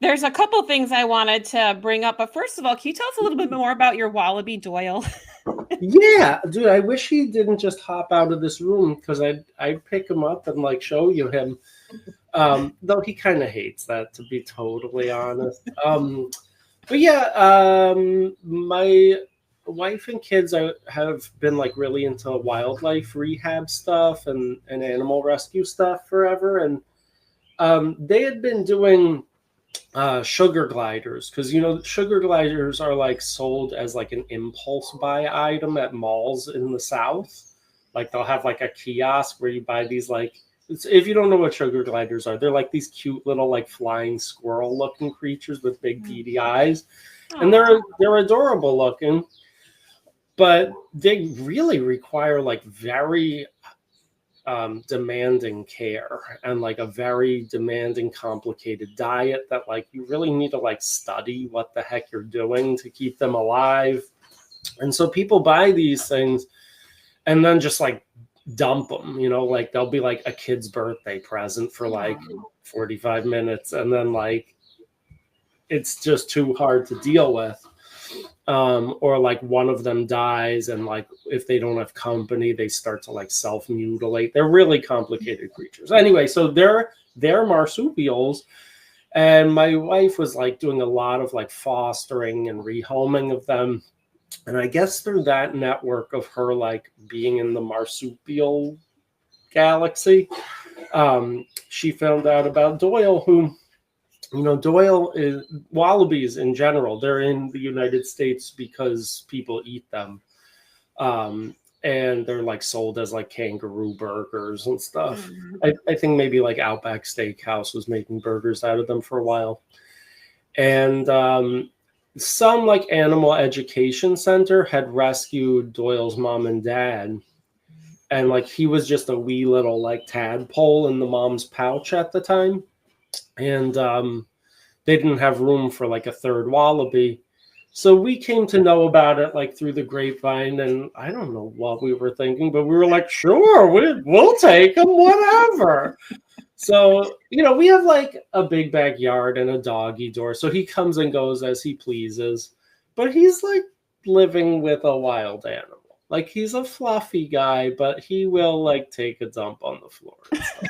There's a couple things I wanted to bring up, but first of all, can you tell us a little bit more about your wallaby, Doyle? Yeah, dude, I wish he didn't just hop out of this room because I'd pick him up and like show you him. Though he kind of hates that, to be totally honest. But yeah, my wife and kids have been like really into wildlife rehab stuff and animal rescue stuff forever, and they had been doing sugar gliders because sugar gliders are like sold as like an impulse buy item at malls in the South. Like they'll have like a kiosk where you buy these like if you don't know what sugar gliders are, they're like these cute little like flying squirrel looking creatures with big beady eyes, and Aw. they're adorable looking, but they really require like very demanding care and like a very demanding complicated diet that like you really need to like study what the heck you're doing to keep them alive. And so people buy these things and then just like dump them, like they'll be like a kid's birthday present for like 45 minutes, and then like it's just too hard to deal with. Or like one of them dies, and like if they don't have company, they start to like self-mutilate. They're really complicated creatures. Anyway, so they're marsupials, and my wife was like doing a lot of like fostering and rehoming of them. And I guess through that network of her like being in the marsupial galaxy, she found out about Doyle, who Doyle is wallabies in general. They're in the United States because people eat them. And they're like sold as like kangaroo burgers and stuff. I think maybe like Outback Steakhouse was making burgers out of them for a while. And some like animal education center had rescued Doyle's mom and dad. And like he was just a wee little like tadpole in the mom's pouch at the time. And they didn't have room for like a third wallaby. So we came to know about it like through the grapevine, and I don't know what we were thinking, but we were like, sure, we'll take them, whatever. So, we have like a big backyard and a doggy door. So he comes and goes as he pleases, but he's like living with a wild animal. Like he's a fluffy guy, but he will like take a dump on the floor and stuff.